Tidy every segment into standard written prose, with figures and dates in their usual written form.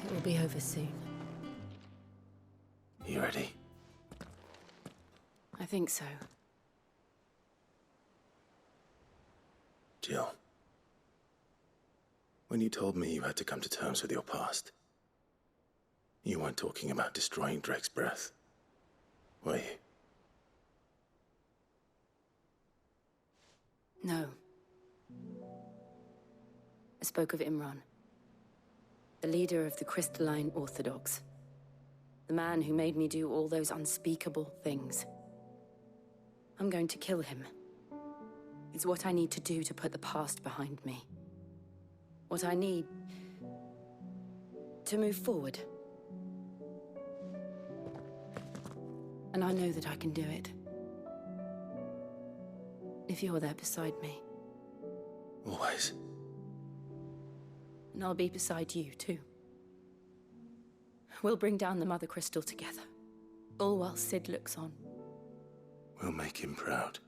It'll be over soon. You ready? I think so. Jill, when you told me you had to come to terms with your past, you weren't talking about destroying Drake's breath, were you? No. I spoke of Imran, the leader of the Crystalline Orthodox. The man who made me do all those unspeakable things. I'm going to kill him. It's what I need to do to put the past behind me. What I need to move forward. And I know that I can do it. If you're there beside me. Always. And I'll be beside you, too. We'll bring down the Mother Crystal together. All while Sid looks on. We'll make him proud.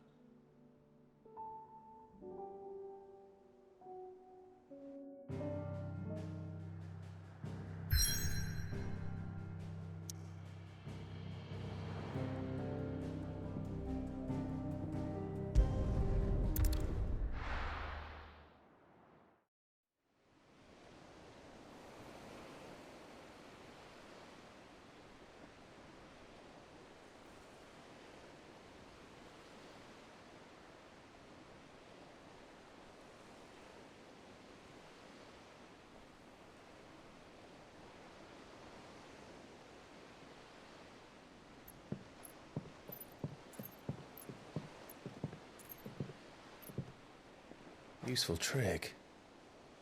Useful trick.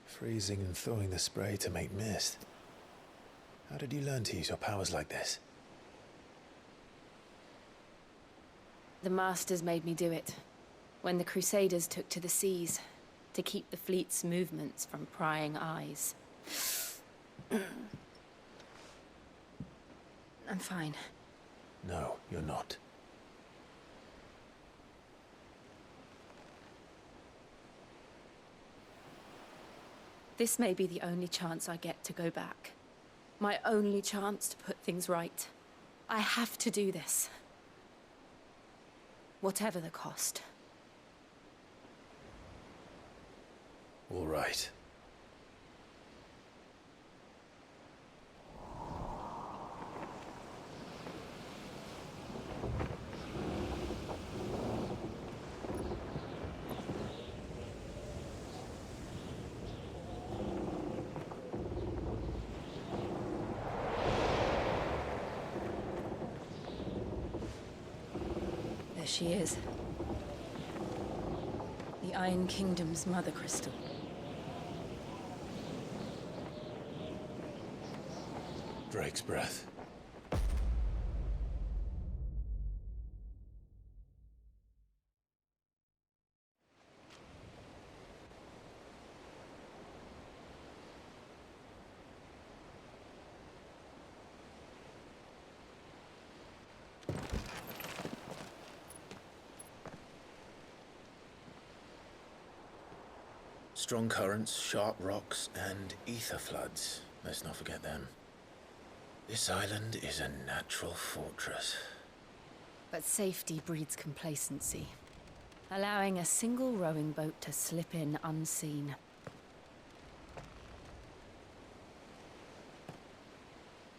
Freezing and thawing the spray to make mist. How did you learn to use your powers like this? The Masters made me do it. When the Crusaders took to the seas, to keep the fleet's movements from prying eyes. I'm fine. No, you're not. This may be the only chance I get to go back. My only chance to put things right. I have to do this. Whatever the cost. All right. There she is. The Iron Kingdom's Mother Crystal. Drake's breath. Strong currents, sharp rocks, and ether floods. Let's not forget them. This island is a natural fortress. But safety breeds complacency, allowing a single rowing boat to slip in unseen.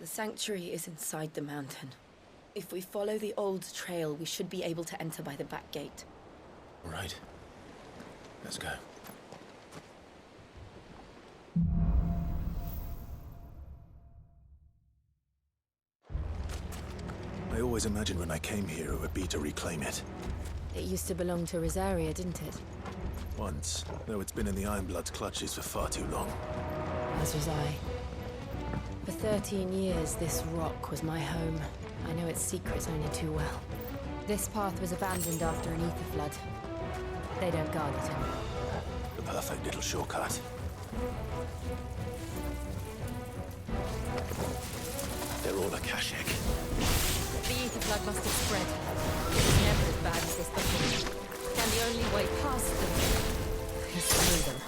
The sanctuary is inside the mountain. If we follow the old trail, we should be able to enter by the back gate. All right. Let's go. I always imagined when I came here it would be to reclaim it. It used to belong to Rosaria, didn't it? Once, though it's been in the Ironblood's clutches for far too long. As was I. For 13 years, this rock was my home. I know its secrets only too well. This path was abandoned after an ether flood. They don't guard it anymore. The perfect little shortcut. They're all Akashic. The ether flood must have spread. It was never as bad as this before. And the only way past them is through them.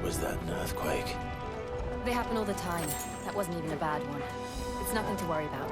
Was that an earthquake? They happen all the time. That wasn't even a bad one. It's nothing to worry about.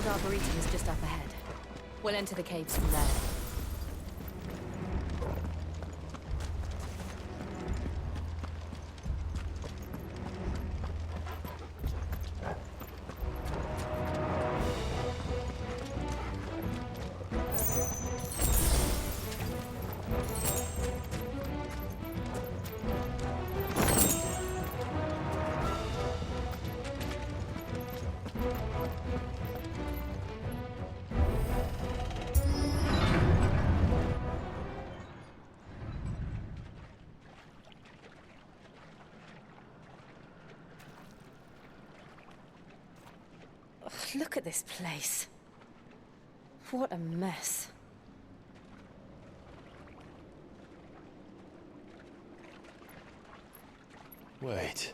Arboretum is just up ahead. We'll enter the caves from there. Look at this place. What a mess. Wait.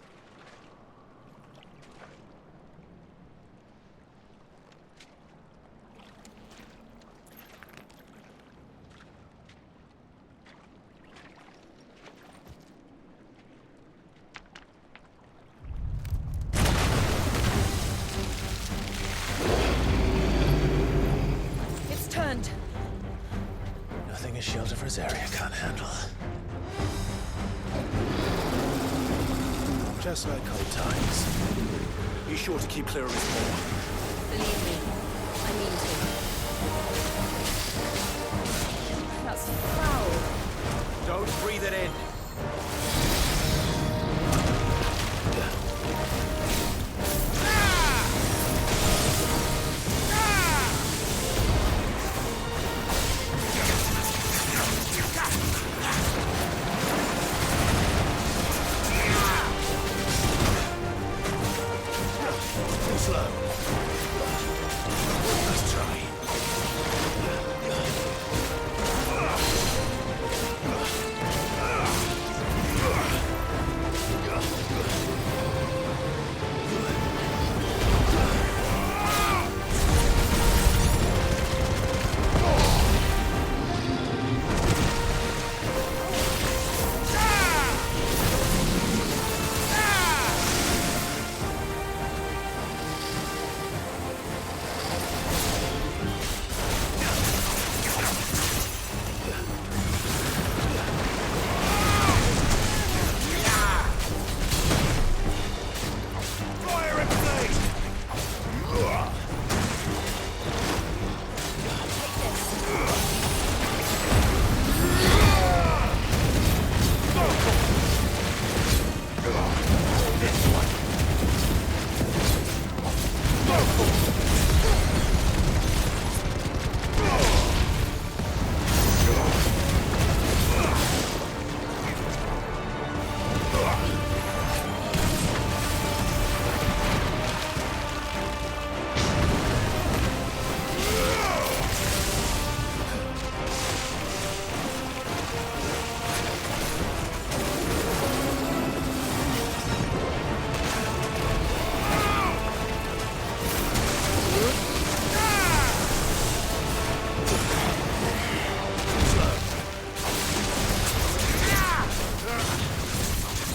Rosaria can't handle. Just like old times. Be sure to keep clear of his paw. Believe me, I mean to. That's foul. Don't breathe it in.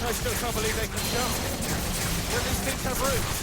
I still can't believe they can jump. When these things have roots.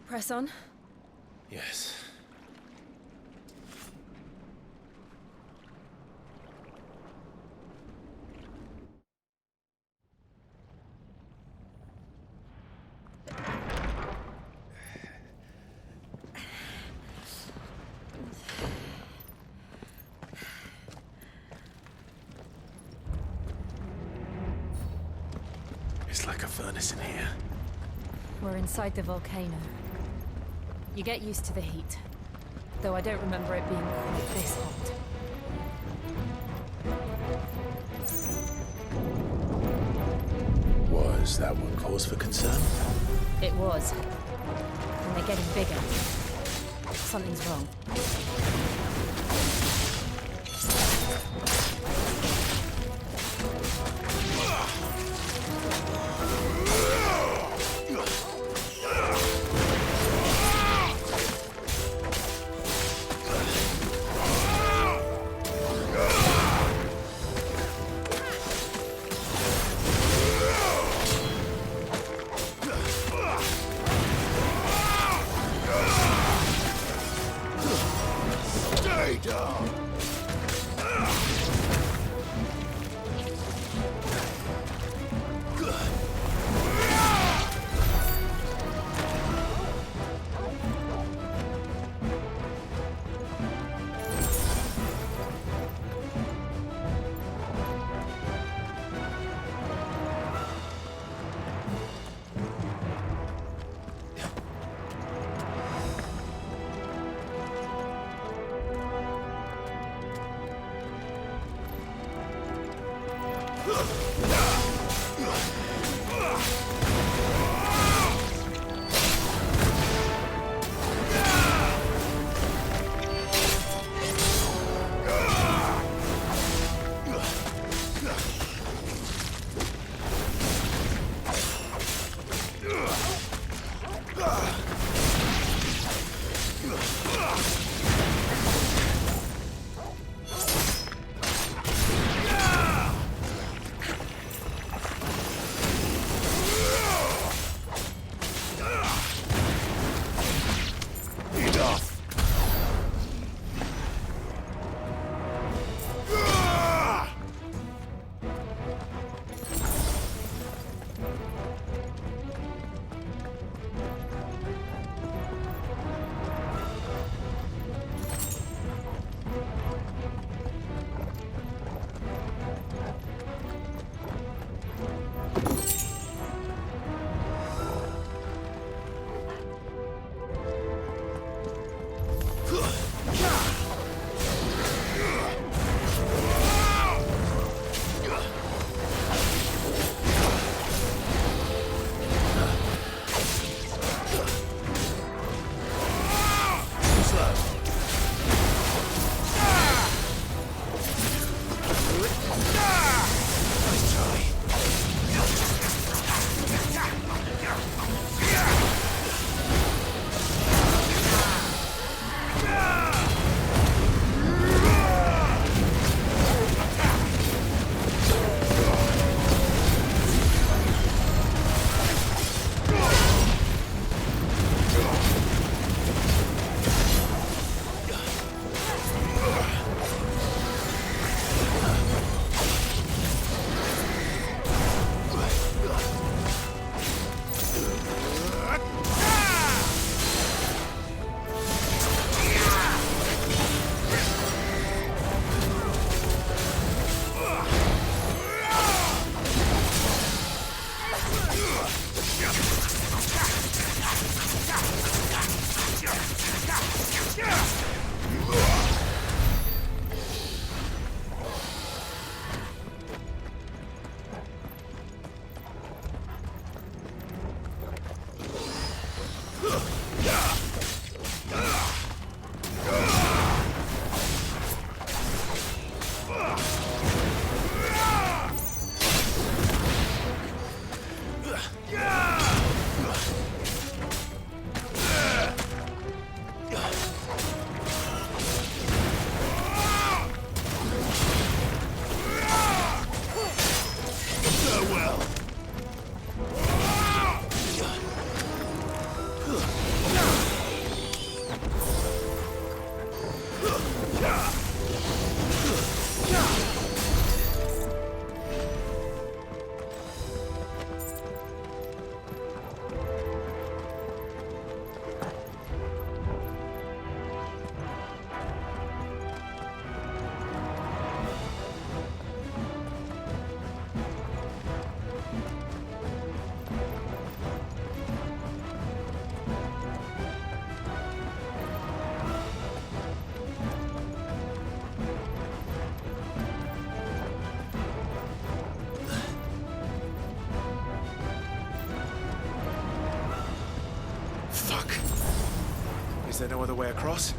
Press on. Yes. It's like a furnace in here. We're inside the volcano. You get used to the heat, though I don't remember it being quite this hot. Was that one cause for concern? It was. And they're getting bigger. Something's wrong. Is there no other way across?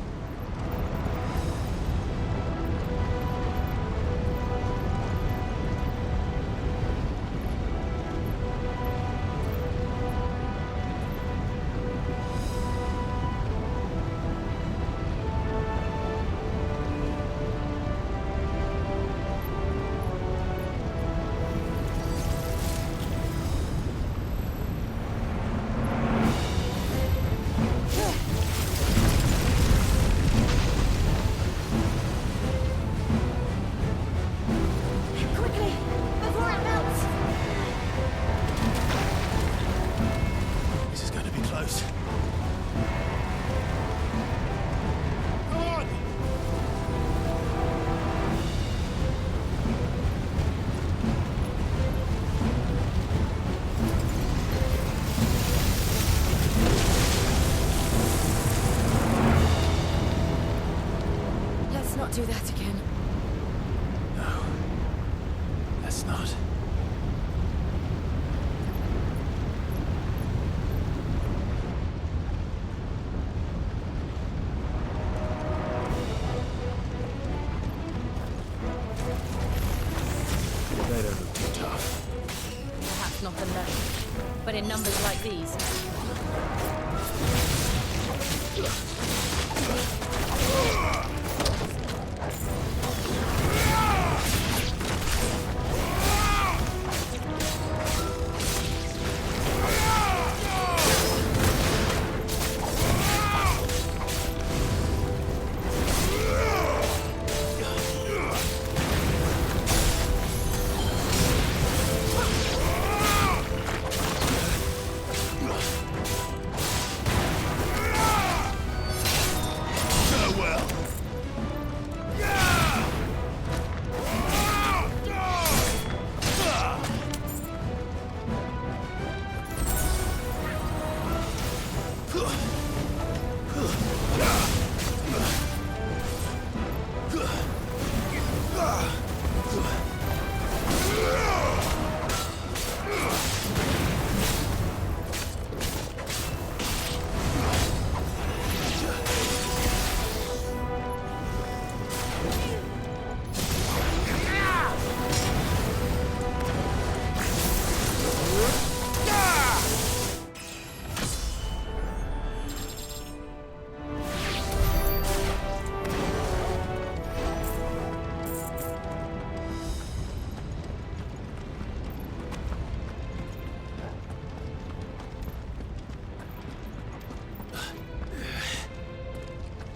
Do that again. No. Let's guess not. They don't look too tough. Perhaps not alone, but in numbers like these.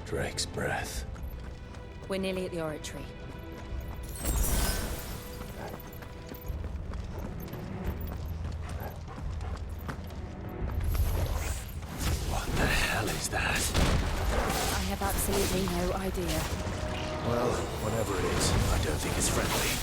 Drake's breath. We're nearly at the oratory. What the hell is that? I have absolutely no idea. Well, whatever it is, I don't think it's friendly.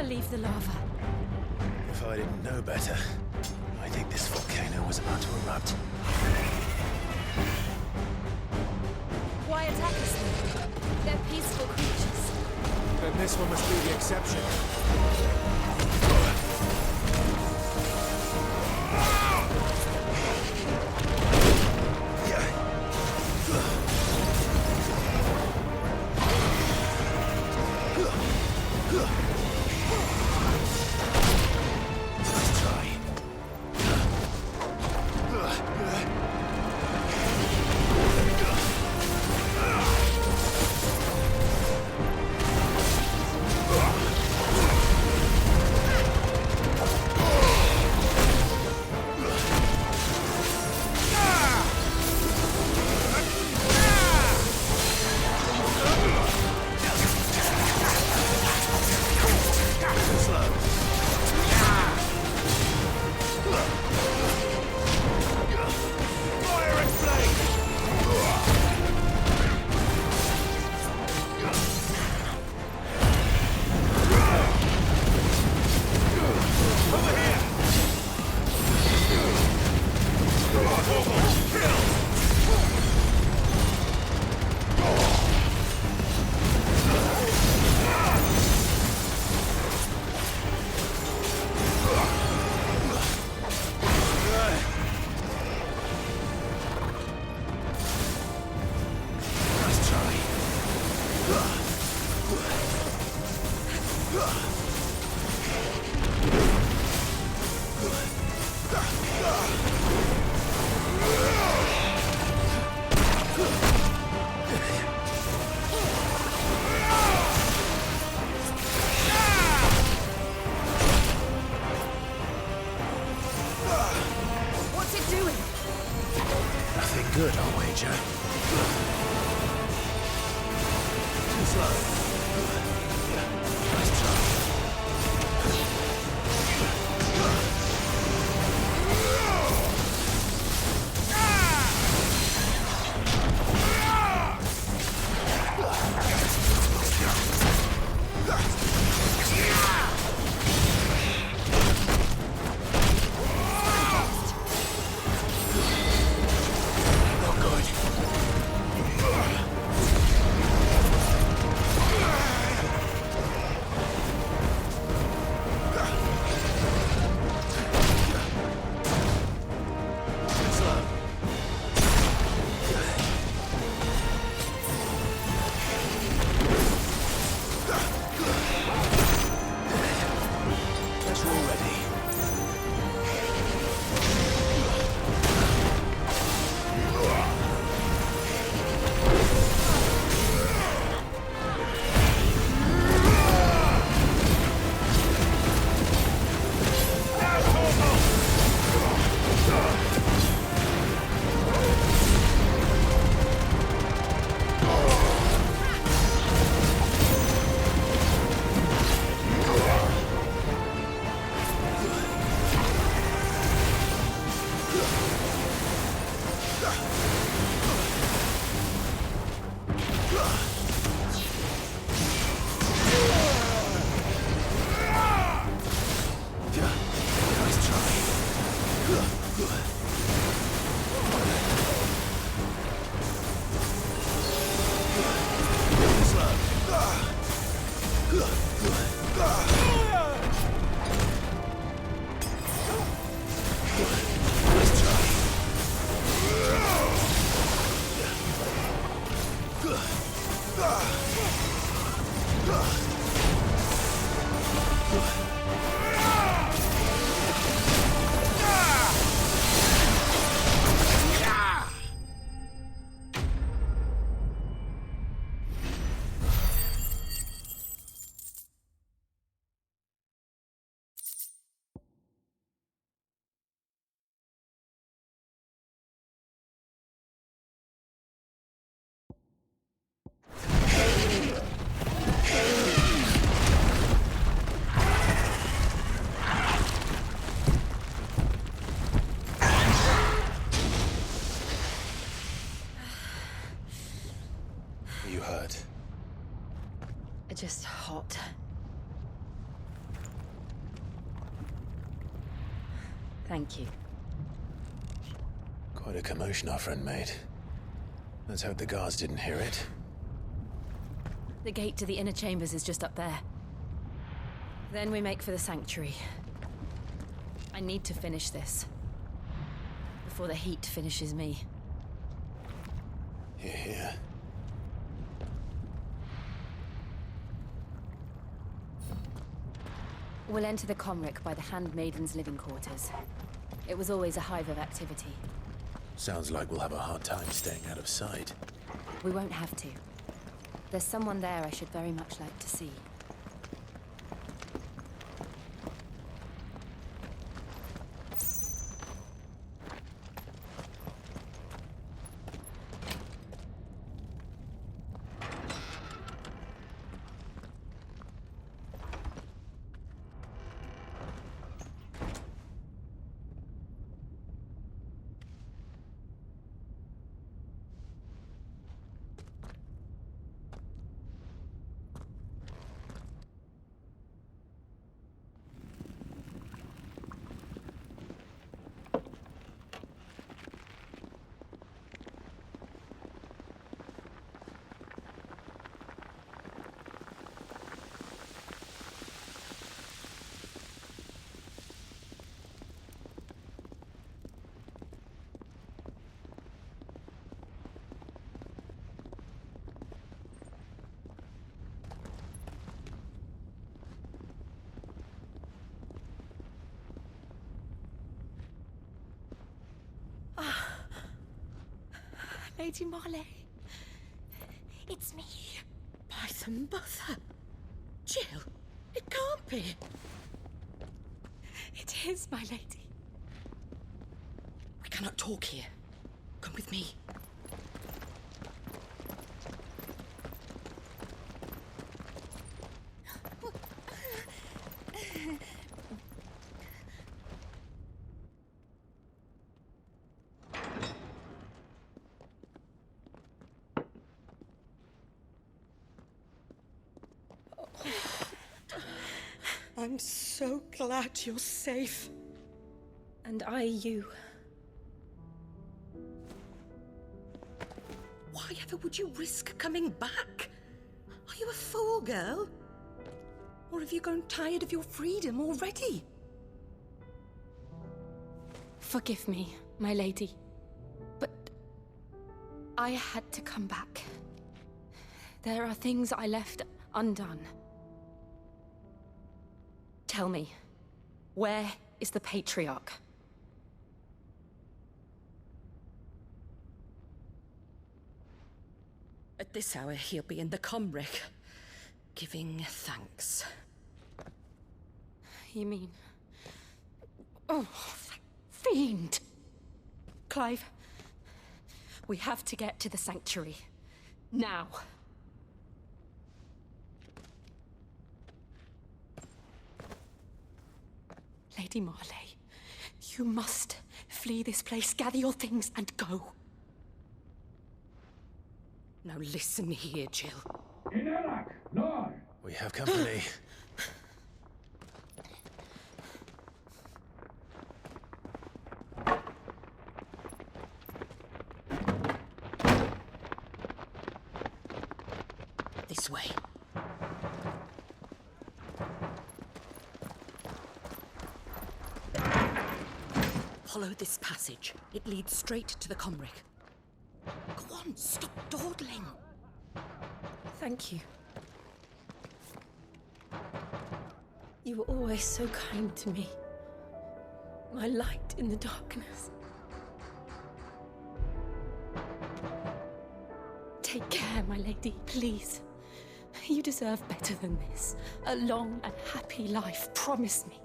Leave the lava. If I didn't know better, I think this volcano was about to erupt. Why attack us then? They're peaceful creatures. Then this one must be the exception. good, I'll wager. Too slow. Nice try. You hurt? Just hot. Thank you. Quite a commotion our friend made. Let's hope the guards didn't hear it. The gate to the inner chambers is just up there. Then we make for the sanctuary. I need to finish this. Before the heat finishes me. Hear, hear. We'll enter the Comric by the Handmaiden's living quarters. It was always a hive of activity. Sounds like we'll have a hard time staying out of sight. We won't have to. There's someone there I should very much like to see. Lady Marley. It's me. Python Mother. Jill, it can't be. It is, my lady. We cannot talk here. Come with me. I'm so glad you're safe. And I you. Why ever would you risk coming back? Are you a fool, girl? Or have you grown tired of your freedom already? Forgive me, my lady. But I had to come back. There are things I left undone. Tell me, where is the Patriarch? At this hour, he'll be in the Comric, giving thanks. You mean... Oh, that fiend! Clive, we have to get to the Sanctuary. Now. Lady Marley, you must flee this place, gather your things, and go. Now listen here, Jill. We have company. This way. Follow this passage. It leads straight to the Comric. Go on, stop dawdling. Thank you. You were always so kind to me. My light in the darkness. Take care, my lady, please. You deserve better than this. A long and happy life, promise me.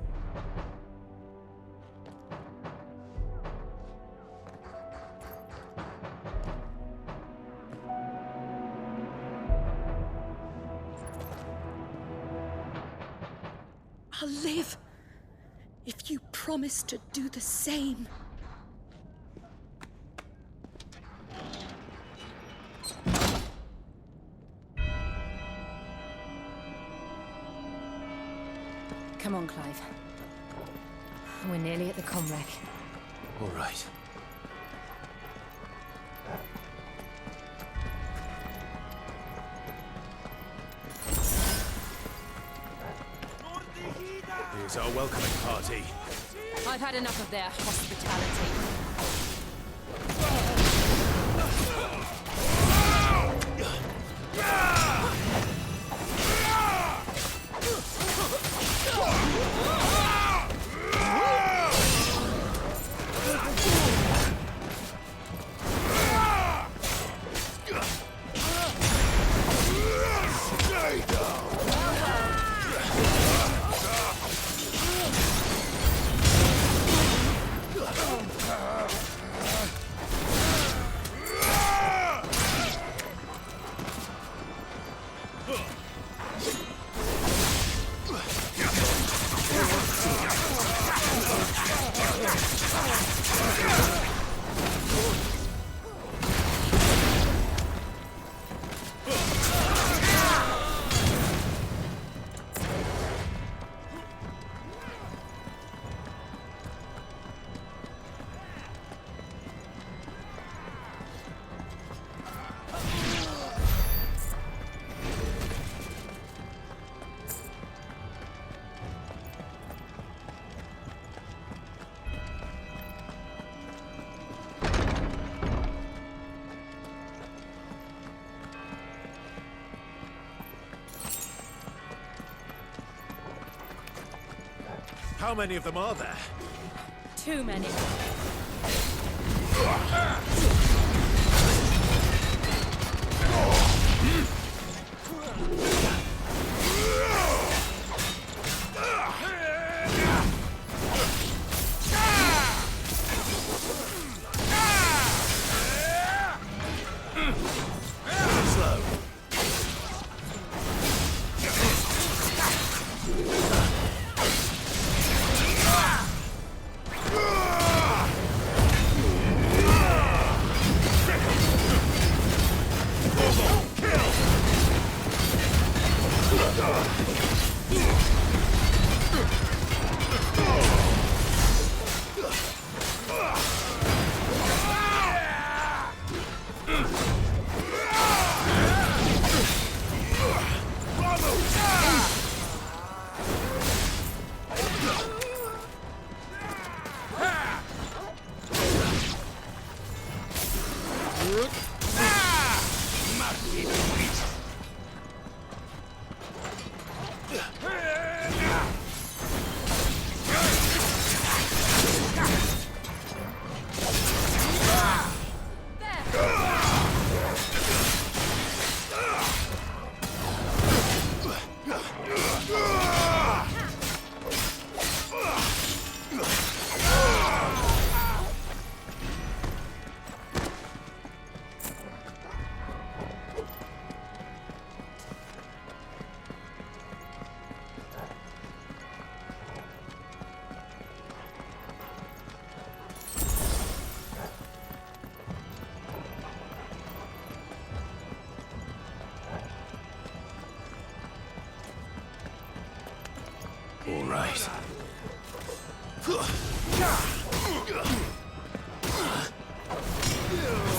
I'll live if you promise to do the same. Come on, Clive. We're nearly at the Comrec. All right. Here's our welcoming party. I've had enough of their hospitality. How many of them are there? Too many.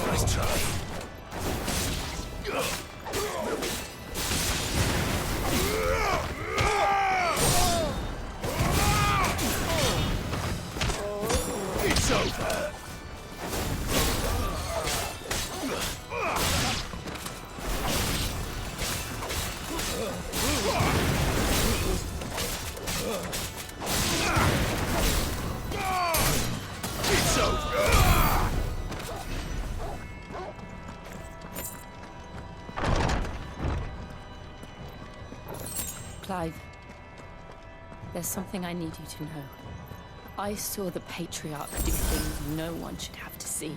Nice try. It's over. It's over. Clive, there's something I need you to know. I saw the Patriarch do things no one should have to see.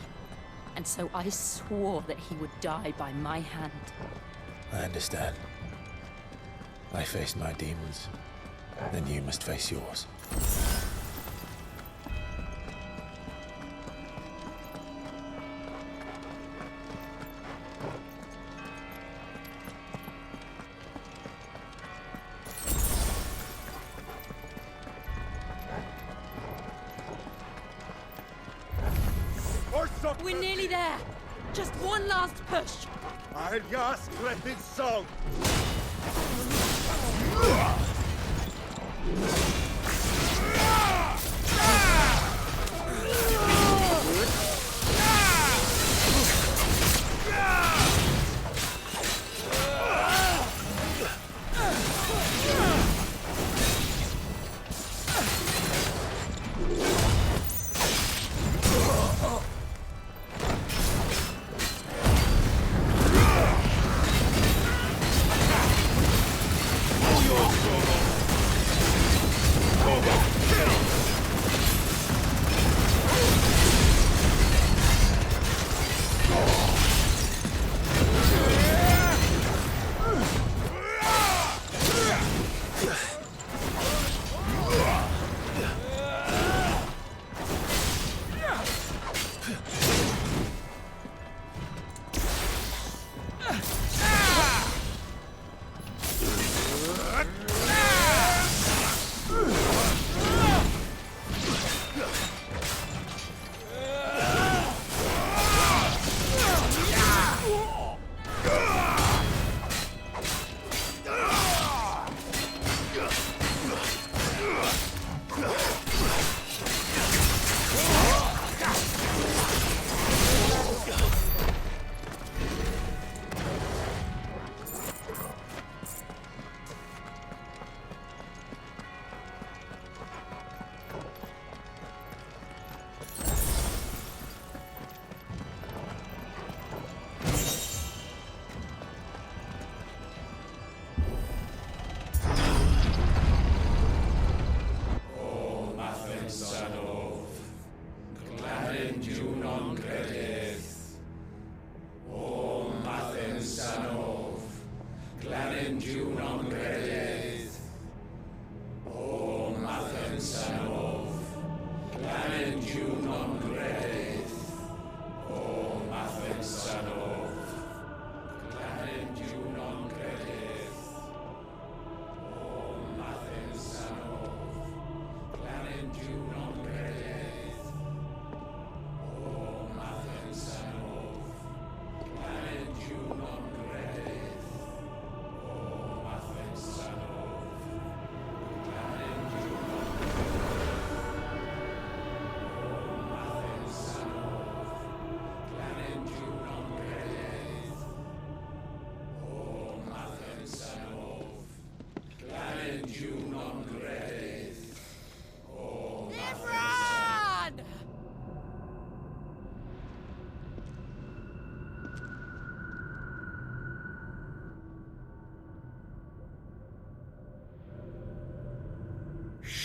And so I swore that he would die by my hand. I understand. I faced my demons. Then you must face yours. We're nearly there. Just one last push. Alias Clepid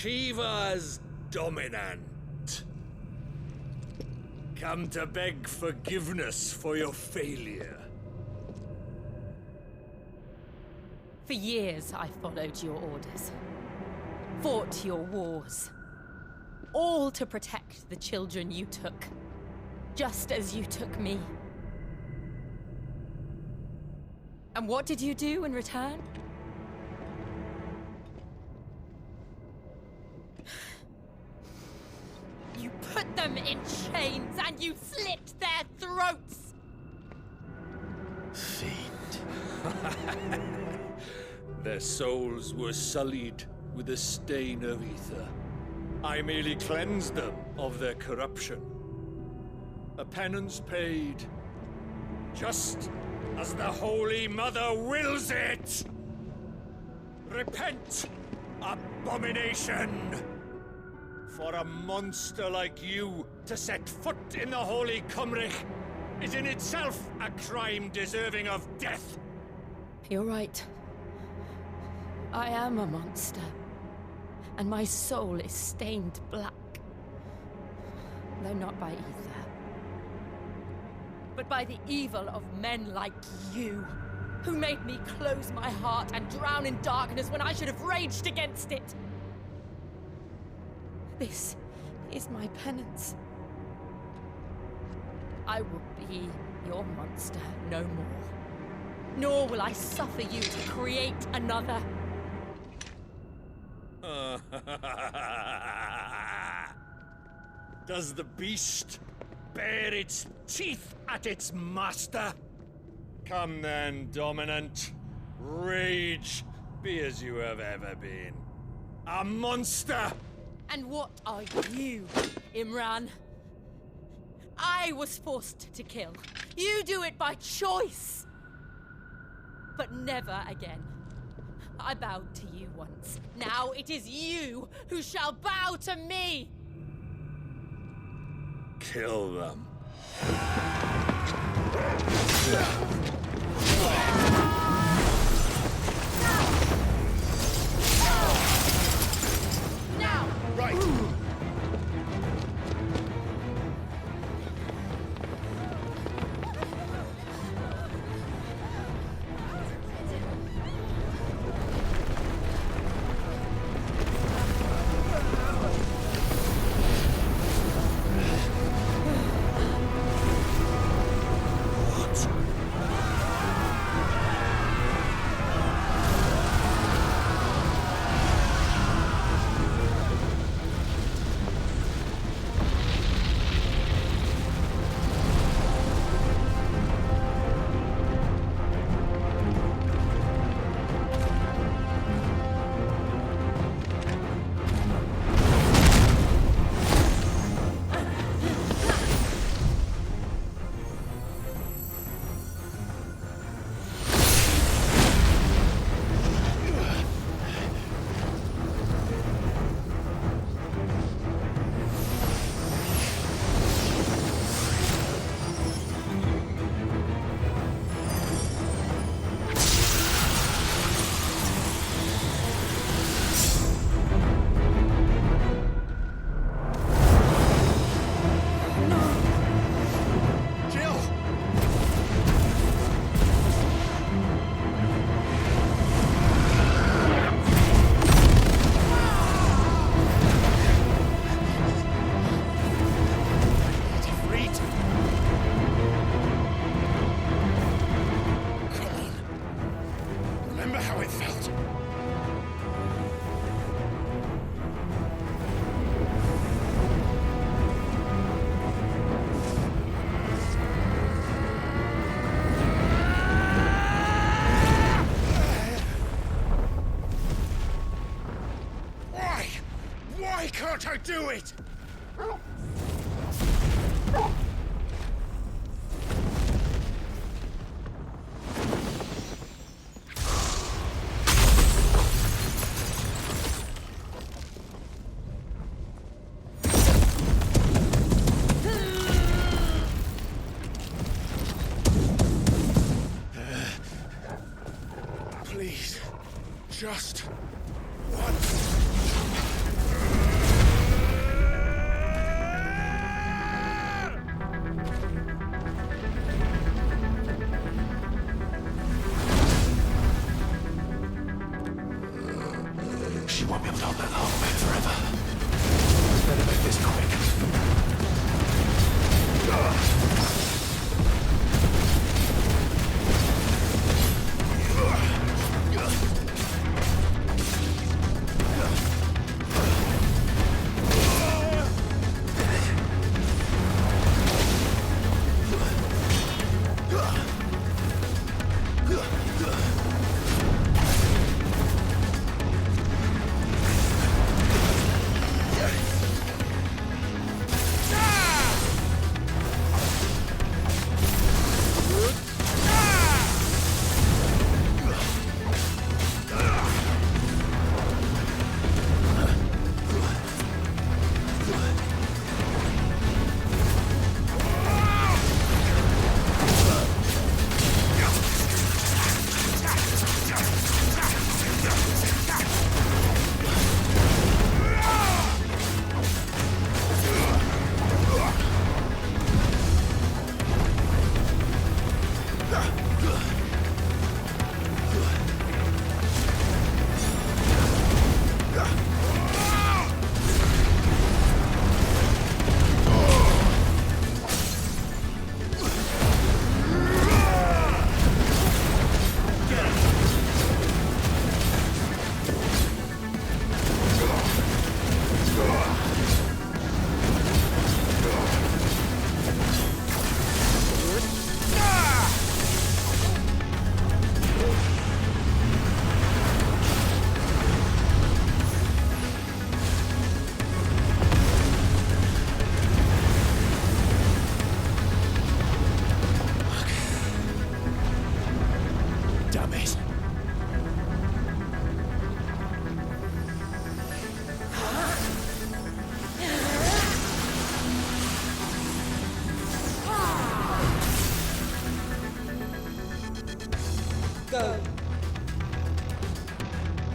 Shiva's dominant. Come to beg forgiveness for your failure. For years, I followed your orders. Fought your wars. All to protect the children you took. Just as you took me. And what did you do in return? Their souls were sullied with the stain of ether. I merely cleansed them of their corruption. A penance paid, just as the Holy Mother wills it! Repent, abomination! For a monster like you to set foot in the Holy Cymric is in itself a crime deserving of death. You're right. I am a monster. And my soul is stained black. Though not by ether. But by the evil of men like you, who made me close my heart and drown in darkness when I should have raged against it. This is my penance. I will be your monster no more. Nor will I suffer you to create another. Does the beast bare its teeth at its master? Come then, Dominant. Rage, be as you have ever been. A monster! And what are you, Imran? I was forced to kill. You do it by choice. But never again. I bowed to you once. Now it is you who shall bow to me! Kill them. Now! Right! Can't I do it? Please, just once. She won't be able to hold that long forever. Let's better make this quick.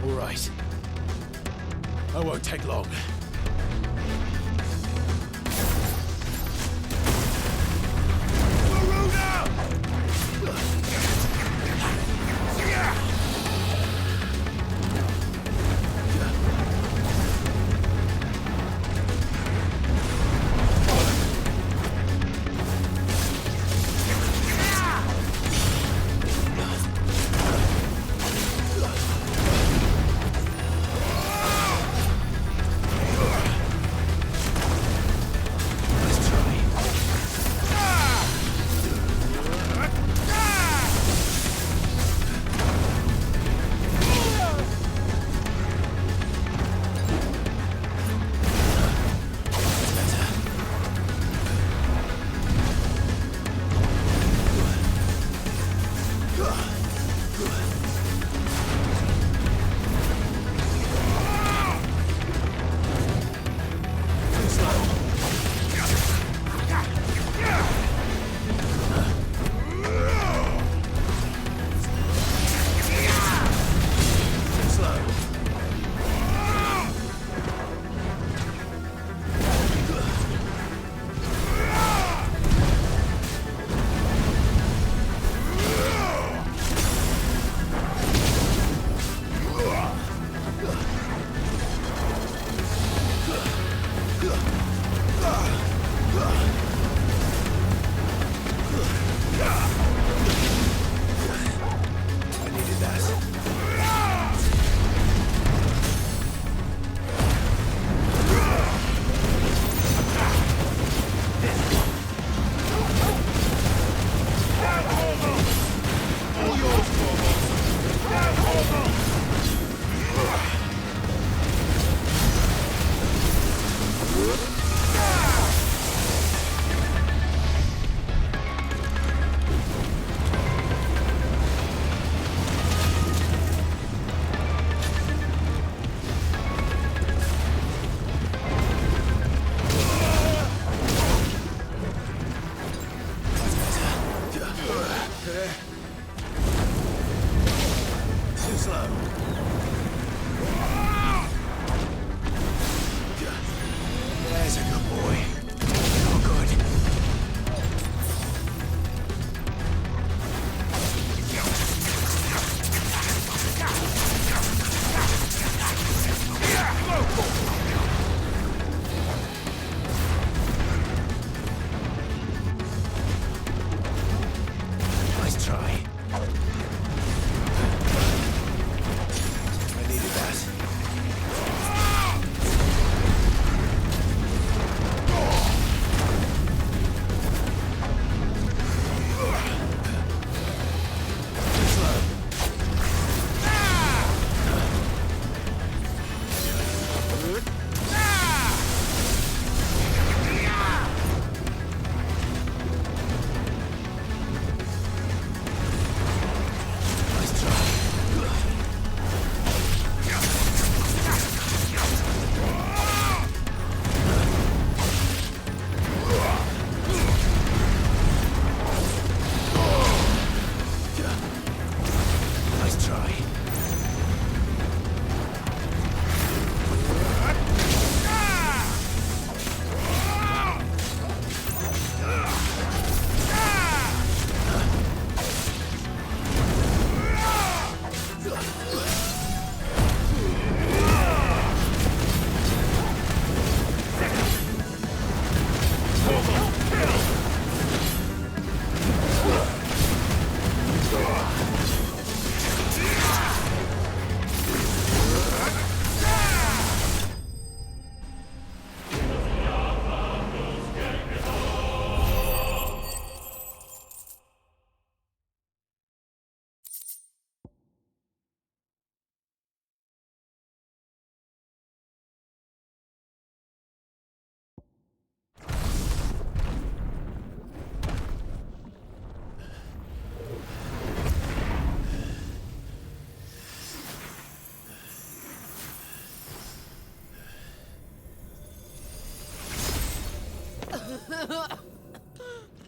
All right. I won't take long.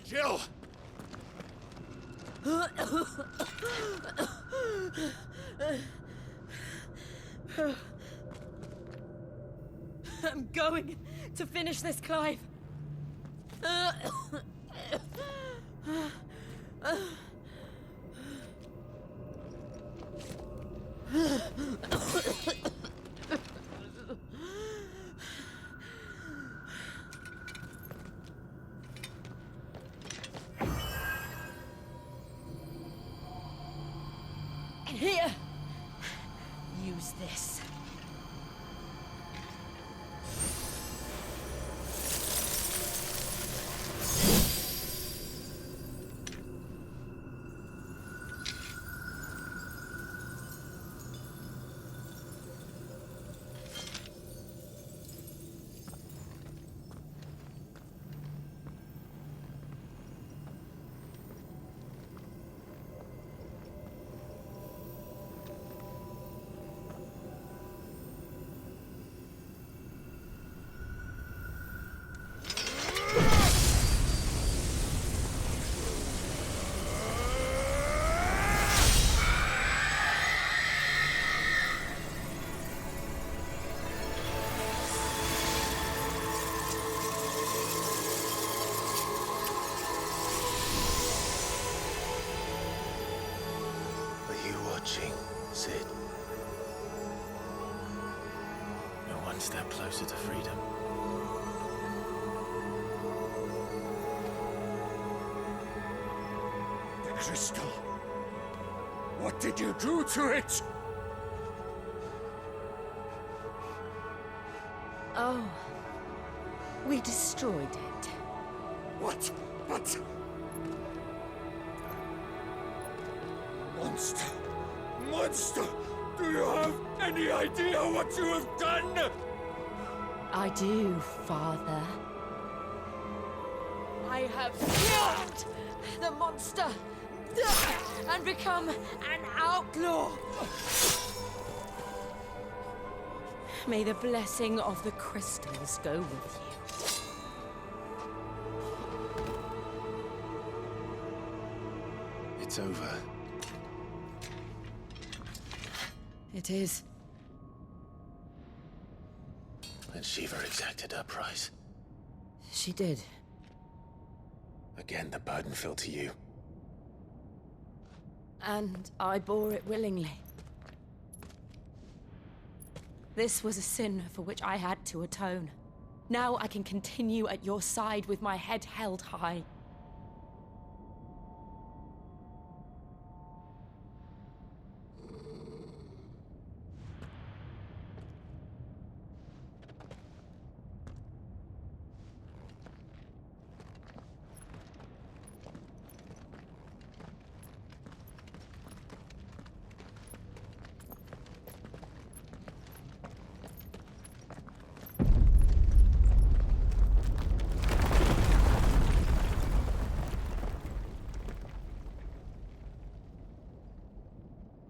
Jill! I'm going to finish this, Clive. Here. Use this. Sid. We're one step closer to freedom. The crystal. What did you do to it? Oh. We destroyed it. What? But... Monster! Monster! Do you have any idea what you have done? I do, Father. I have killed the monster and become an outlaw. May the blessing of the crystals go with you. It's over. It is. And Shiva exacted her price. She did. Again, the burden fell to you. And I bore it willingly. This was a sin for which I had to atone. Now I can continue at your side with my head held high.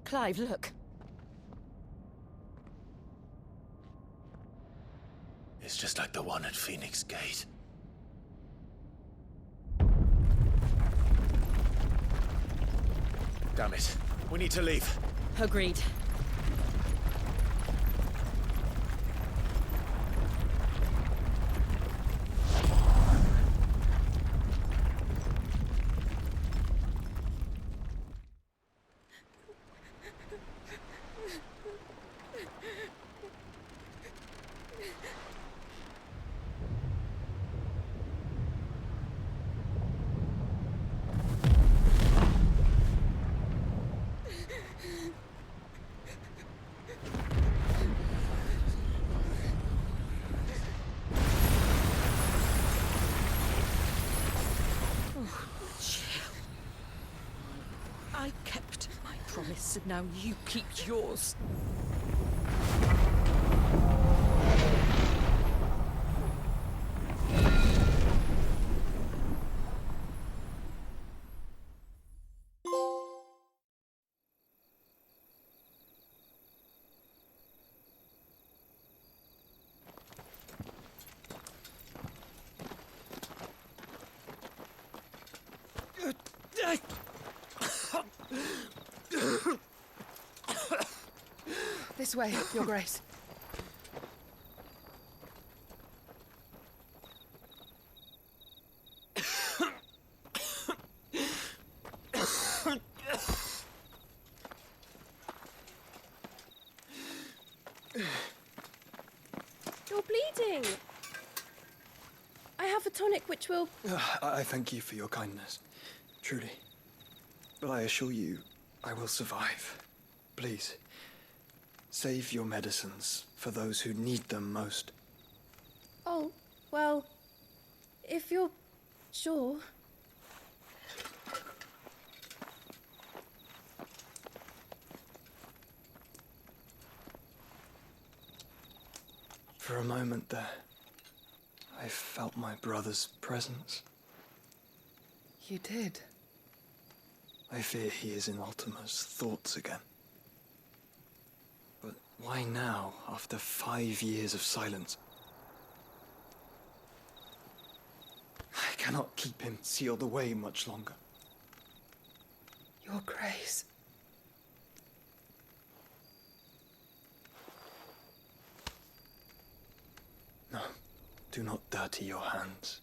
Clive, look. It's just like the one at Phoenix Gate. Damn it. We need to leave. Agreed. I kept my promise, and now you keep yours. This way, Your Grace. You're bleeding. I have a tonic which will... I thank you for your kindness, truly. But I assure you, I will survive. Please, save your medicines for those who need them most. Oh, well, if you're sure. For a moment there, I felt my brother's presence. You did. I fear he is in Ultima's thoughts again. But why now, after 5 years of silence? I cannot keep him sealed away much longer. Your Grace. No, do not dirty your hands.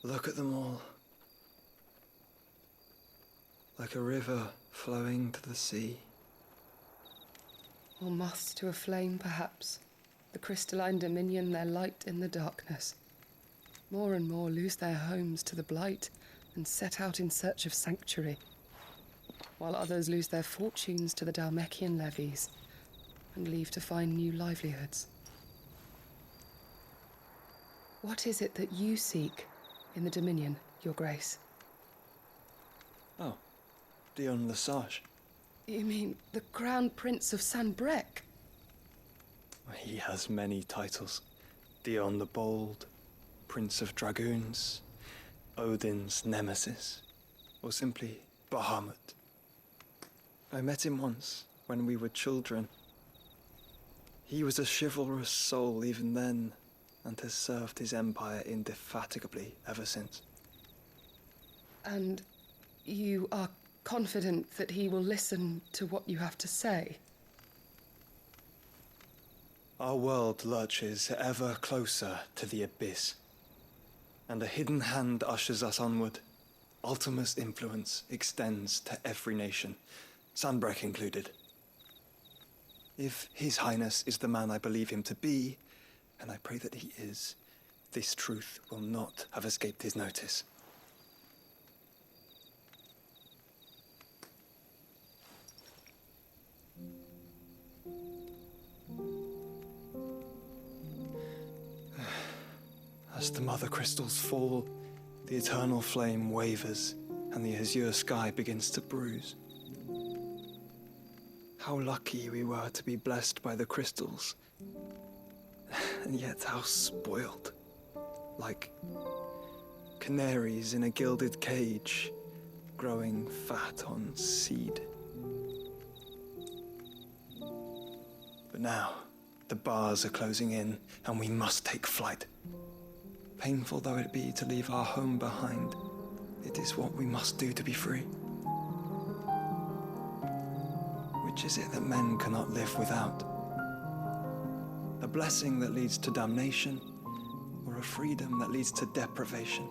Look at them all. Like a river flowing to the sea. Or moths to a flame, perhaps. The crystalline dominion their light in the darkness. More and more lose their homes to the blight and set out in search of sanctuary, while others lose their fortunes to the Dhalmekian levies and leave to find new livelihoods. What is it that you seek in the Dominion, Your Grace? Oh, Dion Lesage. You mean the Crown Prince of Sanbrec? He has many titles. Dion the Bold, Prince of Dragoons, Odin's Nemesis, or simply Bahamut. I met him once, when we were children. He was a chivalrous soul even then, and has served his empire indefatigably ever since. And you are confident that he will listen to what you have to say? Our world lurches ever closer to the abyss, and a hidden hand ushers us onward. Ultima's influence extends to every nation, Sanbrec included. If His Highness is the man I believe him to be, and I pray that he is, this truth will not have escaped his notice. As the mother crystals fall, the eternal flame wavers, and the azure sky begins to bruise. How lucky we were to be blessed by the crystals, and yet how spoiled. Like canaries in a gilded cage, growing fat on seed. But now, the bars are closing in, and we must take flight. Painful though it be to leave our home behind, it is what we must do to be free. Which is it that men cannot live without? A blessing that leads to damnation, or a freedom that leads to deprivation?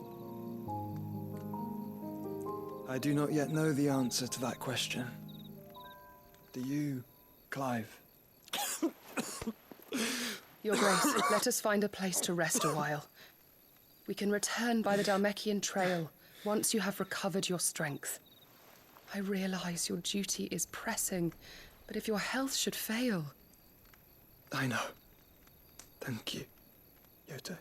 I do not yet know the answer to that question. Do you, Clive? Your Grace, let us find a place to rest a while. We can return by the Dhalmekian trail once you have recovered your strength. I realize your duty is pressing, but if your health should fail... I know. Thank you, Yote.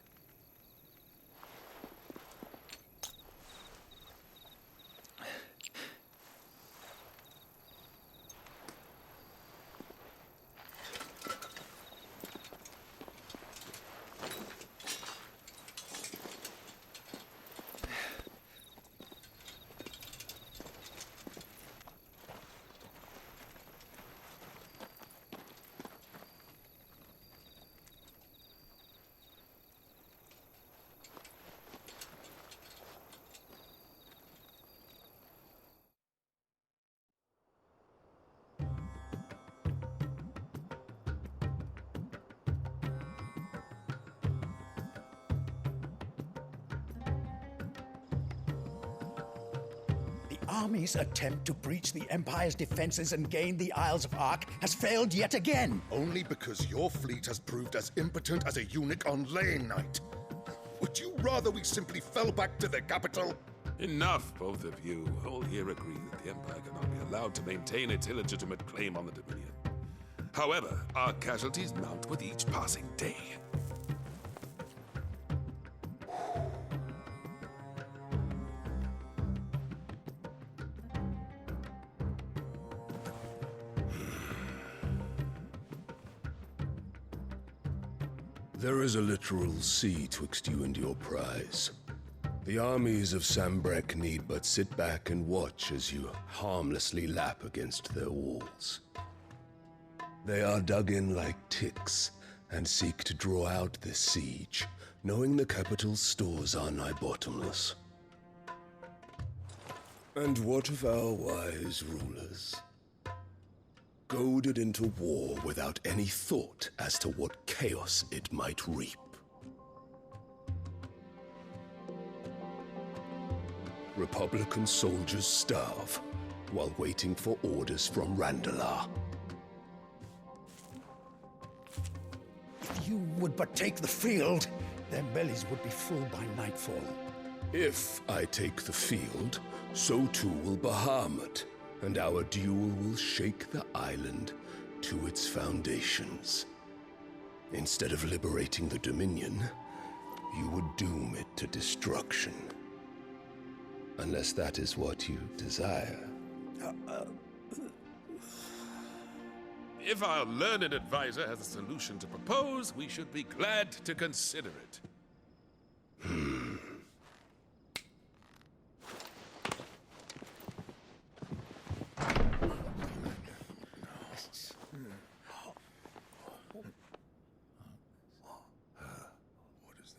army's attempt to breach the Empire's defenses and gain the Isles of Ark has failed yet again. Only because your fleet has proved as impotent as a eunuch on laying night. Would you rather we simply fell back to the capital? Enough, both of you. All here agree that the Empire cannot be allowed to maintain its illegitimate claim on the Dominion. However, our casualties mount with each passing day. There is a literal sea twixt you and your prize. The armies of Sambrek need but sit back and watch as you harmlessly lap against their walls. They are dug in like ticks and seek to draw out this siege, knowing the capital's stores are nigh bottomless. And what of our wise rulers? Goaded into war without any thought as to what chaos it might reap. Republican soldiers starve while waiting for orders from Randalar. If you would but take the field, their bellies would be full by nightfall. If I take the field, so too will Bahamut, and our duel will shake the island to its foundations. Instead of liberating the Dominion, you would doom it to destruction. Unless that is what you desire. If our learned advisor has a solution to propose, we should be glad to consider it.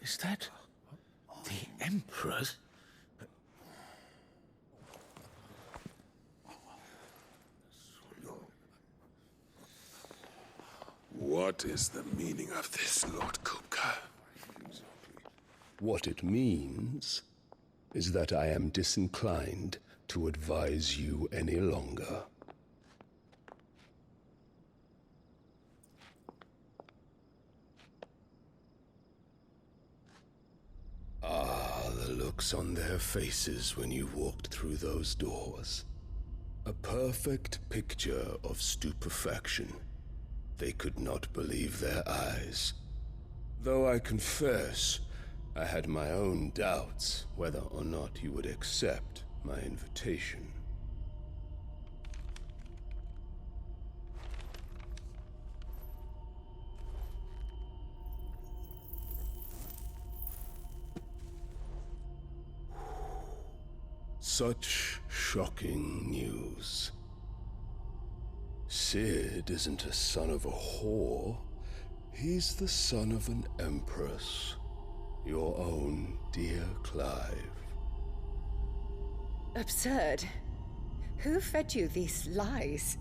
Is that the Emperor's? What is the meaning of this, Lord Kupka? What it means is that I am disinclined to advise you any longer. Ah, the looks on their faces when you walked through those doors. A perfect picture of stupefaction. They could not believe their eyes. Though I confess, I had my own doubts whether or not you would accept my invitation. Such shocking news. Sid isn't a son of a whore. He's the son of an empress. Your own dear Clive. Absurd. Who fed you these lies?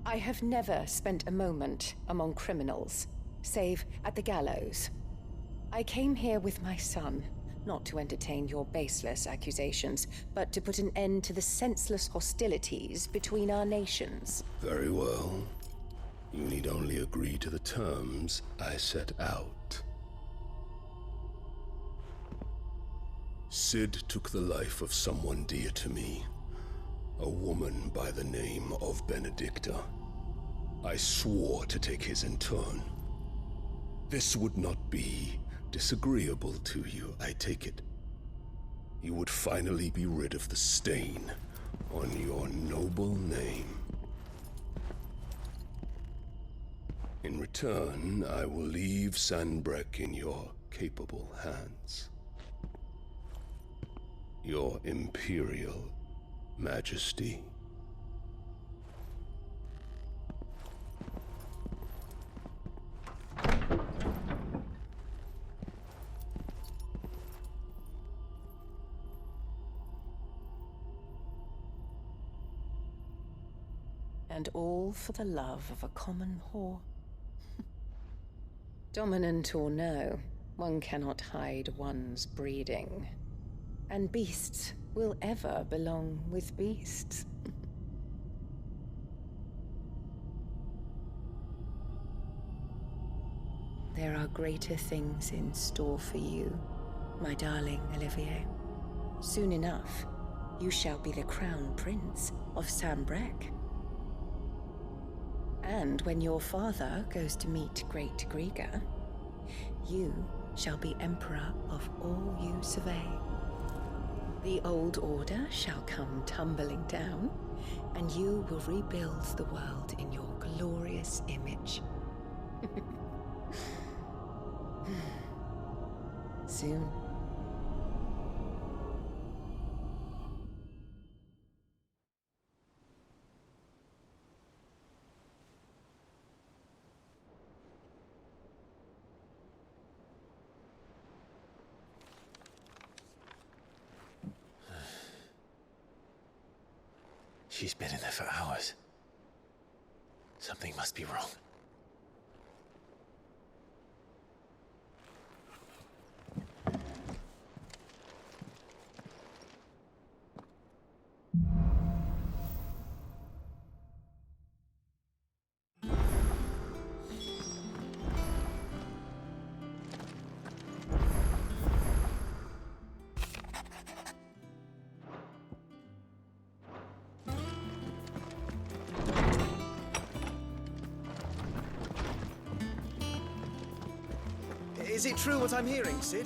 I have never spent a moment among criminals, save at the gallows. I came here with my son, not to entertain your baseless accusations, but to put an end to the senseless hostilities between our nations. Very well. You need only agree to the terms I set out. Sid took the life of someone dear to me, a woman by the name of Benedicta. I swore to take his in turn. This would not be disagreeable to you, I take it. You would finally be rid of the stain on your noble name. In return, I will leave Sanbreque in your capable hands. Your Imperial Majesty. And all for the love of a common whore. Dominant or no, one cannot hide one's breeding. And beasts will ever belong with beasts. There are greater things in store for you, my darling Olivier. Soon enough, you shall be the crown prince of Sambrec. And when your father goes to meet Great Grieger, you shall be emperor of all you survey. The old order shall come tumbling down, and you will rebuild the world in your glorious image. Soon. She's been in there for hours. Something must be wrong. Is it true what I'm hearing, Cid?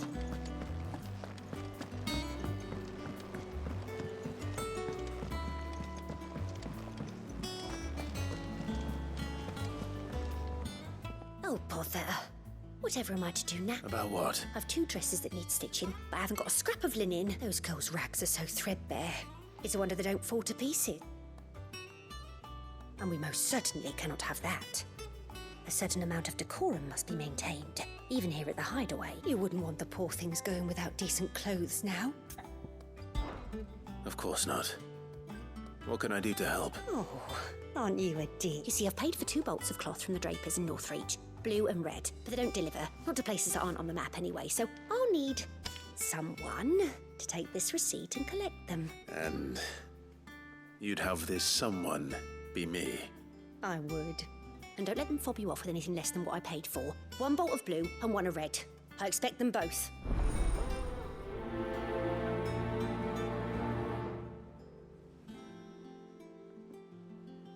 Oh, bother. Whatever am I to do now? About what? I've 2 dresses that need stitching, but I haven't got a scrap of linen. Those girls' rags are so threadbare. It's a wonder they don't fall to pieces. And we most certainly cannot have that. A certain amount of decorum must be maintained. Even here at the hideaway, you wouldn't want the poor things going without decent clothes now. Of course not. What can I do to help? Oh, aren't you a dear? You see, I've paid for 2 bolts of cloth from the drapers in Northreach. Blue and red, but they don't deliver. Not to places that aren't on the map anyway, so I'll need someone to take this receipt and collect them. And you'd have this someone be me? I would. And don't let them fob you off with anything less than what I paid for. 1 bolt of blue and 1 of red. I expect them both.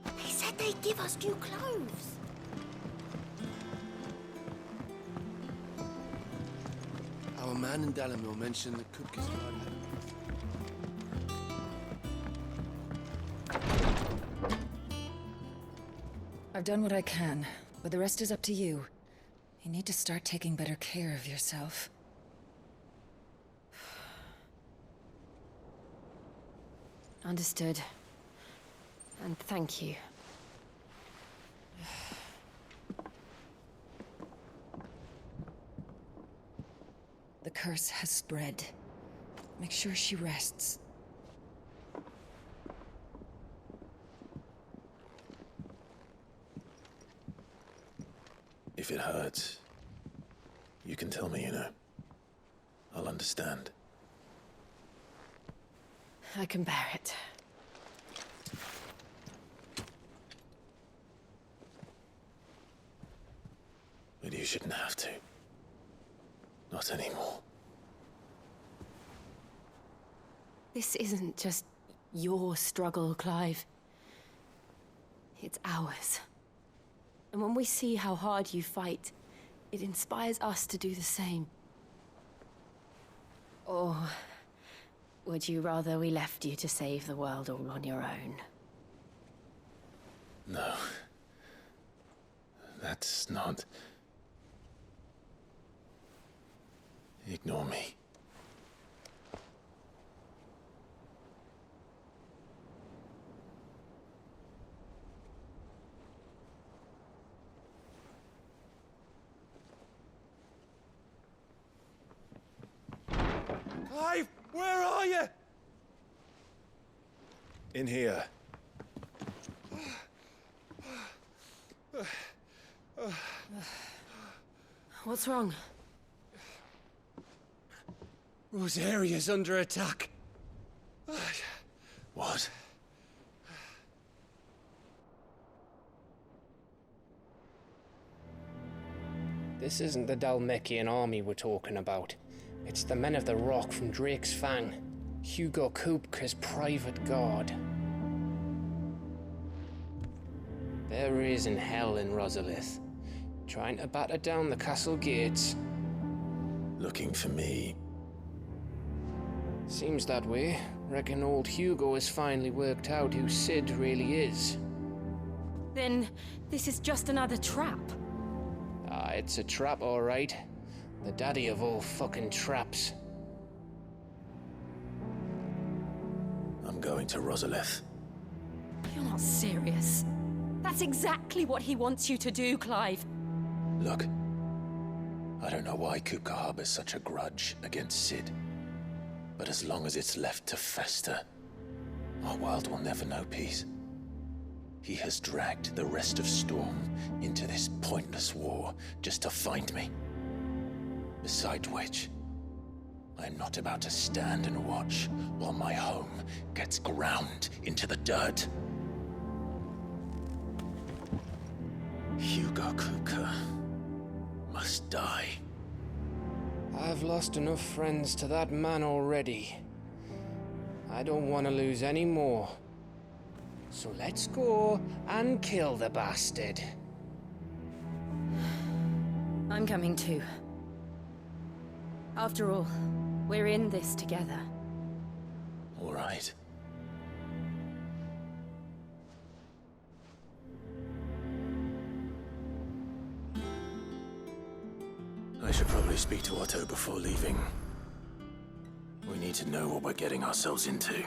They said they'd give us new clothes. Our man in Dalamil mentioned the cook is running. I've done what I can, but the rest is up to you. You need to start taking better care of yourself. Understood. And thank you. The curse has spread. Make sure she rests. If it hurts, you can tell me, you know. I'll understand. I can bear it. But you shouldn't have to. Not anymore. This isn't just your struggle, Clive. It's ours. And when we see how hard you fight, it inspires us to do the same. Or would you rather we left you to save the world all on your own? No. That's not... Ignore me. Clive, where are you? In here. What's wrong? Rosaria's under attack. What? This isn't the Dalmekian army we're talking about. It's the men of the Rock from Drake's Fang. Hugo Kupka's private guard. There is in hell in Rosalith, trying to batter down the castle gates. Looking for me. Seems that way. Reckon old Hugo has finally worked out who Sid really is. Then this is just another trap. Ah, it's a trap, all right. The daddy of all fucking traps. I'm going to Rosalith. You're not serious. That's exactly what he wants you to do, Clive. Look, I don't know why Kupka harbors such a grudge against Sid. But as long as it's left to fester, our world will never know peace. He has dragged the rest of Storm into this pointless war just to find me. Besides which, I am not about to stand and watch while my home gets ground into the dirt. Hugo Kupka must die. I've lost enough friends to that man already. I don't want to lose any more. So let's go and kill the bastard. I'm coming too. After all, we're in this together. All right. I should probably speak to Otto before leaving. We need to know what we're getting ourselves into.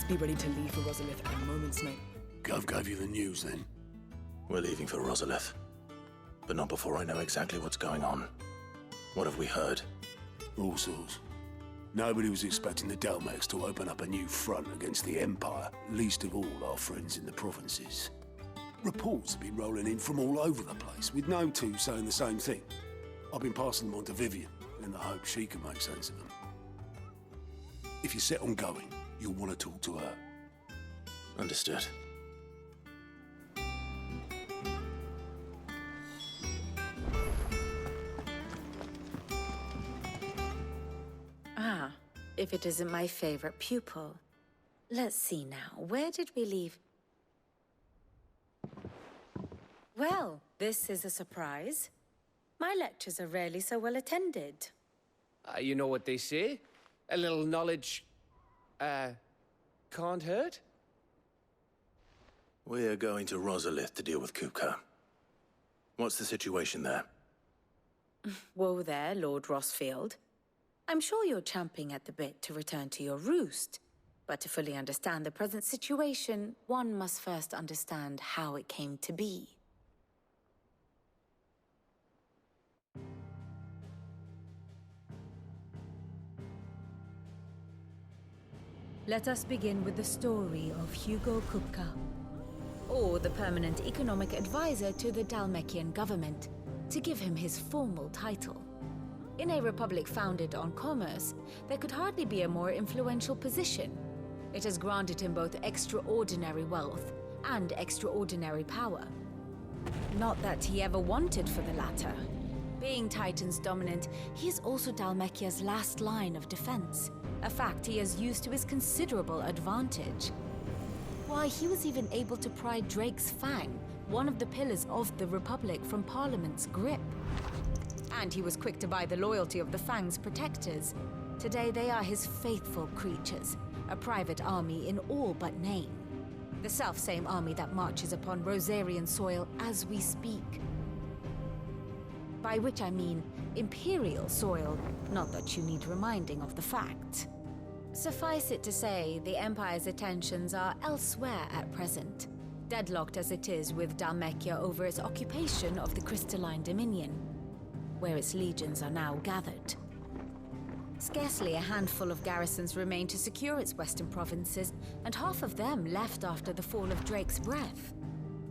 Be ready to leave for Rosalith at a moment's notice. Gov gave you the news, then? We're leaving for Rosalith. But not before I know exactly what's going on. What have we heard? All sorts. Nobody was expecting the Dalmeks to open up a new front against the Empire, least of all our friends in the provinces. Reports have been rolling in from all over the place, with no two saying the same thing. I've been passing them on to Vivian, in the hope she can make sense of them. If you're set on going, you'll want to talk to her. Understood. Ah, if it isn't my favorite pupil. Let's see now, where did we leave? Well, this is a surprise. My lectures are rarely so well attended. You know what they say? A little knowledge, can't hurt? We're going to Rosalith to deal with Kupka. What's the situation there? Whoa there, Lord Rossfield. I'm sure you're champing at the bit to return to your roost. But to fully understand the present situation, one must first understand how it came to be. Let us begin with the story of Hugo Kupka, or the permanent economic advisor to the Dalmekian government, to give him his formal title. In a republic founded on commerce, there could hardly be a more influential position. It has granted him both extraordinary wealth and extraordinary power. Not that he ever wanted for the latter. Being Titan's dominant, he is also Dalmekia's last line of defense, a fact he has used to his considerable advantage. Why, he was even able to pry Drake's Fang, one of the pillars of the Republic, from Parliament's grip. And he was quick to buy the loyalty of the Fang's protectors. Today they are his faithful creatures, a private army in all but name. The self-same army that marches upon Rosarian soil as we speak. By which I mean Imperial soil, not that you need reminding of the fact. Suffice it to say, the Empire's attentions are elsewhere at present. deadlocked as it is with Dhalmekia over its occupation of the Crystalline Dominion, where its legions are now gathered. Scarcely a handful of garrisons remain to secure its western provinces, and half of them left after the fall of Drake's Breath.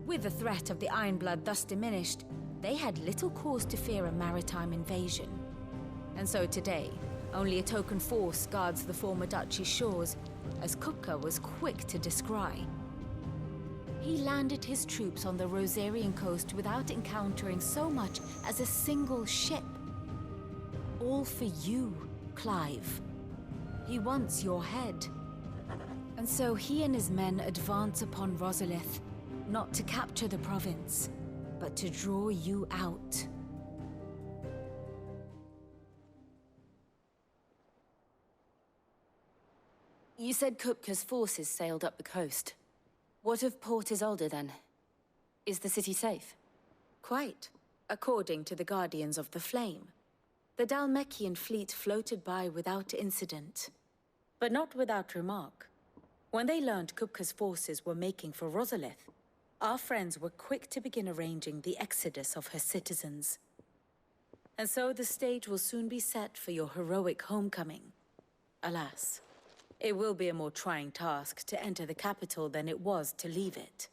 With the threat of the Ironblood thus diminished, they had little cause to fear a maritime invasion. And so today, only a token force guards the former duchy's shores, as Kupka was quick to descry. He landed his troops on the Rosarian coast without encountering so much as a single ship. All for you, Clive. He wants your head. And so he and his men advance upon Rosalith, not to capture the province, but to draw you out. You said Kupka's forces sailed up the coast. What of Port Isolde, then? Is the city safe? Quite, according to the Guardians of the Flame. The Dhalmekian fleet floated by without incident. But not without remark. When they learned Kupka's forces were making for Rosalith, our friends were quick to begin arranging the exodus of her citizens. And so the stage will soon be set for your heroic homecoming. Alas, it will be a more trying task to enter the capital than it was to leave it.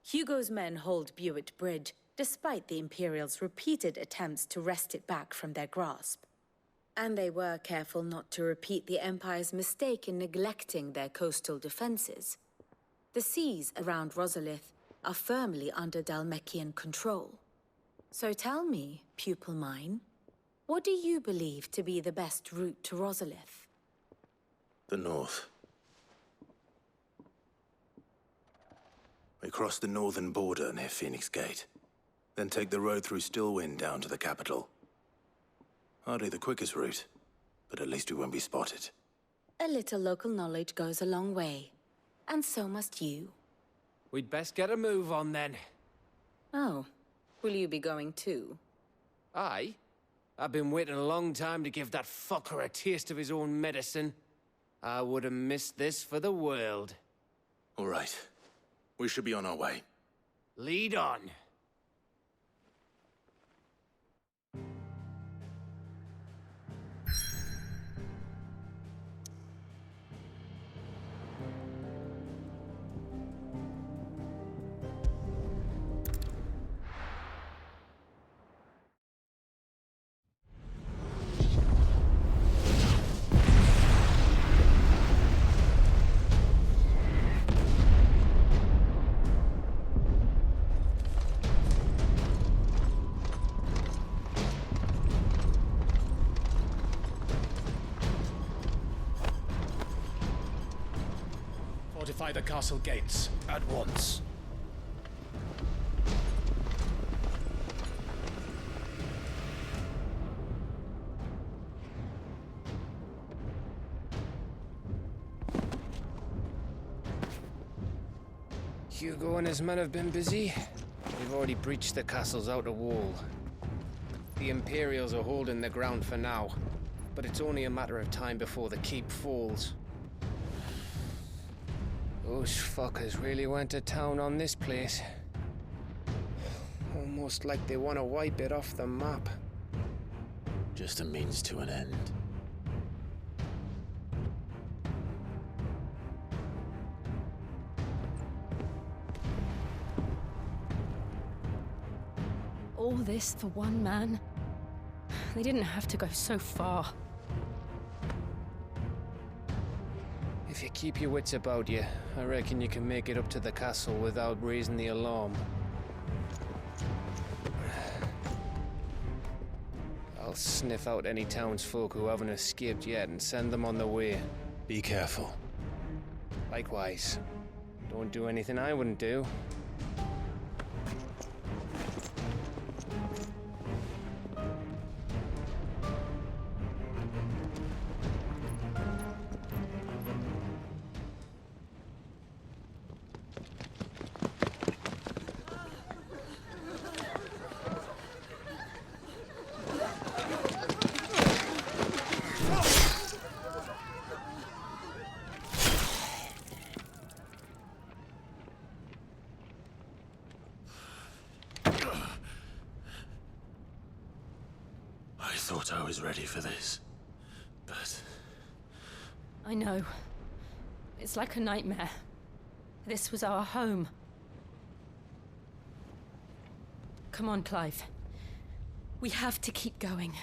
Hugo's men hold Buett Bridge, despite the Imperials' repeated attempts to wrest it back from their grasp. And they were careful not to repeat the Empire's mistake in neglecting their coastal defenses. The seas around Rosalith are firmly under Dhalmekian control. So tell me, pupil mine, what do you believe to be the best route to Rosalith? The north. We cross the northern border near Phoenix Gate, then take the road through Stillwind down to the capital. Hardly the quickest route, but at least we won't be spotted. A little local knowledge goes a long way, and so must you. We'd best get a move on then. Oh, will you be going too? Aye. I've been waiting a long time to give that fucker a taste of his own medicine. I would have missed this for the world. All right. We should be on our way. Lead on. Fortify the castle gates at once. Hugo and his men have been busy. They've already breached the castle's outer wall. The Imperials are holding the ground for now, but it's only a matter of time before the keep falls. Those fuckers really went to town on this place. Almost like they want to wipe it off the map. Just a means to an end. All this for one man? They didn't have to go so far. If you keep your wits about you, I reckon you can make it up to the castle without raising the alarm. I'll sniff out any townsfolk who haven't escaped yet and send them on their way. Be careful. Likewise. Don't do anything I wouldn't do. thought I was ready for this, but... I know. It's like a nightmare. This was our home. Come on, Clive. We have to keep going.